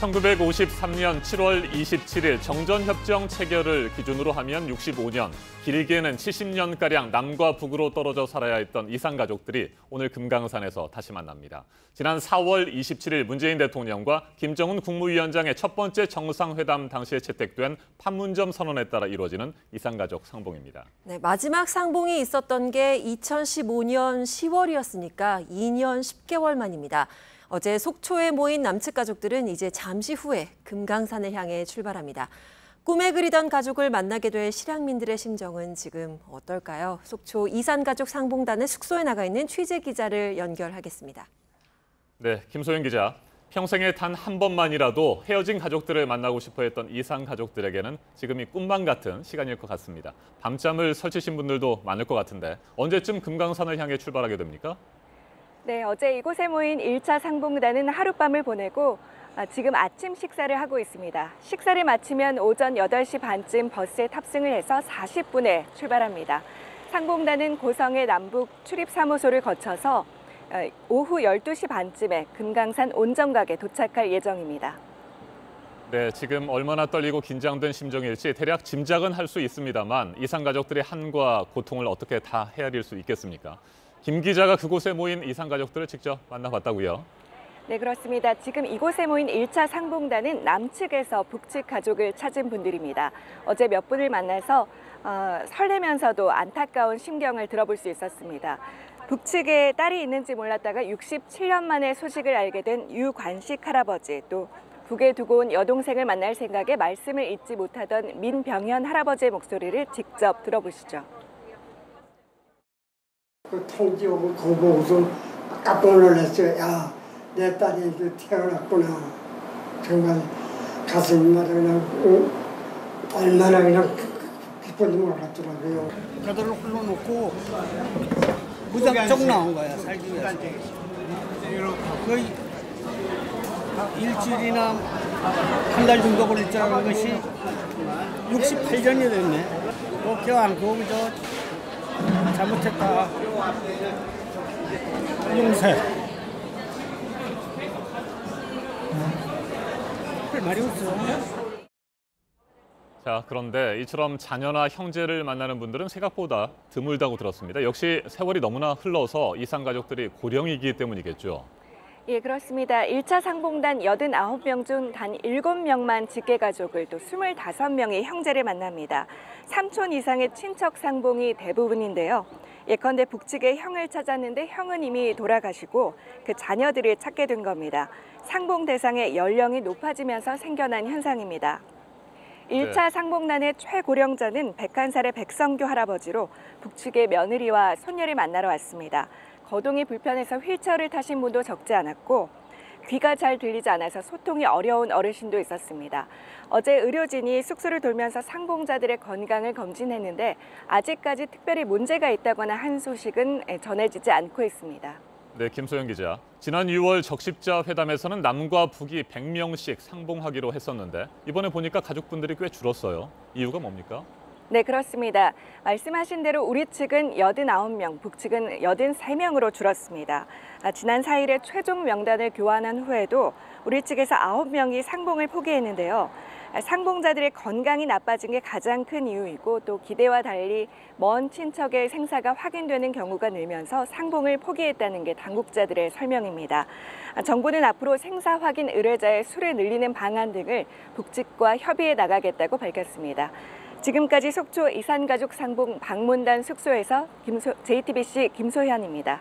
1953년 7월 27일 정전협정 체결을 기준으로 하면 65년, 길게는 70년가량 남과 북으로 떨어져 살아야 했던 이산가족들이 오늘 금강산에서 다시 만납니다. 지난 4월 27일 문재인 대통령과 김정은 국무위원장의 첫 번째 정상회담 당시에 채택된 판문점 선언에 따라 이루어지는 이산가족 상봉입니다. 네, 마지막 상봉이 있었던 게 2015년 10월이었으니까 2년 10개월 만입니다. 어제 속초에 모인 남측 가족들은 이제 잠시 후에 금강산을 향해 출발합니다. 꿈에 그리던 가족을 만나게 될 실향민들의 심정은 지금 어떨까요? 속초 이산가족 상봉단의 숙소에 나가 있는 취재 기자를 연결하겠습니다. 네, 김소연 기자. 평생에 단 한 번만이라도 헤어진 가족들을 만나고 싶어 했던 이산 가족들에게는 지금이 꿈만 같은 시간일 것 같습니다. 밤잠을 설치신 분들도 많을 것 같은데 언제쯤 금강산을 향해 출발하게 됩니까? 네, 어제 이곳에 모인 1차 상봉단은 하룻밤을 보내고 지금 아침 식사를 하고 있습니다. 식사를 마치면 오전 8시 반쯤 버스에 탑승을 해서 40분에 출발합니다. 상봉단은 고성의 남북 출입사무소를 거쳐서 오후 12시 반쯤에 금강산 온정각에 도착할 예정입니다. 네, 지금 얼마나 떨리고 긴장된 심정일지 대략 짐작은 할 수 있습니다만 이산 가족들의 한과 고통을 어떻게 다 헤아릴 수 있겠습니까? 김 기자가 그곳에 모인 이산 가족들을 직접 만나봤다고요. 네, 그렇습니다. 지금 이곳에 모인 1차 상봉단은 남측에서 북측 가족을 찾은 분들입니다. 어제 몇 분을 만나서 설레면서도 안타까운 심경을 들어볼 수 있었습니다. 북측에 딸이 있는지 몰랐다가 67년 만에 소식을 알게 된 유관식 할아버지, 또 북에 두고 온 여동생을 만날 생각에 말씀을 잇지 못하던 민병현 할아버지의 목소리를 직접 들어보시죠. 그 통지 오고 그거 보고서 깜짝 놀랐어요. 야, 내 딸이 태어났구나. 정말 가슴마다 그냥 얼마나 그냥 기쁜지 몰랐더라고요. 가들을 흘러놓고 무작정 나온 거야, 살기 위해서. 거의 일주일이나 한 달 정도 걸릴 줄 알았는 것이 68년이 됐네. 또 껴안고 잘못했다. 용서해. 할 말이 없어. 자, 그런데 이처럼 자녀나 형제를 만나는 분들은 생각보다 드물다고 들었습니다. 역시 세월이 너무나 흘러서 이산 가족들이 고령이기 때문이겠죠. 예, 그렇습니다. 1차 상봉단 89명 중 단 7명만 직계가족을, 또 25명의 형제를 만납니다. 삼촌 이상의 친척 상봉이 대부분인데요. 예컨대 북측의 형을 찾았는데 형은 이미 돌아가시고 그 자녀들을 찾게 된 겁니다. 상봉 대상의 연령이 높아지면서 생겨난 현상입니다. 1차 상봉단의 최고령자는 101살의 백성규 할아버지로 북측의 며느리와 손녀를 만나러 왔습니다. 거동이 불편해서 휠체어를 타신 분도 적지 않았고 귀가 잘 들리지 않아서 소통이 어려운 어르신도 있었습니다. 어제 의료진이 숙소를 돌면서 상봉자들의 건강을 검진했는데 아직까지 특별히 문제가 있다거나 한 소식은 전해지지 않고 있습니다. 네, 김소연 기자. 지난 6월 적십자 회담에서는 남과 북이 100명씩 상봉하기로 했었는데 이번에 보니까 가족분들이 꽤 줄었어요. 이유가 뭡니까? 네, 그렇습니다. 말씀하신 대로 우리 측은 89명, 북측은 83명으로 줄었습니다. 지난 4일에 최종 명단을 교환한 후에도 우리 측에서 9명이 상봉을 포기했는데요. 상봉자들의 건강이 나빠진 게 가장 큰 이유이고 또 기대와 달리 먼 친척의 생사가 확인되는 경우가 늘면서 상봉을 포기했다는 게 당국자들의 설명입니다. 정부는 앞으로 생사 확인 의뢰자의 수를 늘리는 방안 등을 북측과 협의해 나가겠다고 밝혔습니다. 지금까지 속초 이산가족 상봉 방문단 숙소에서 JTBC 김소현입니다.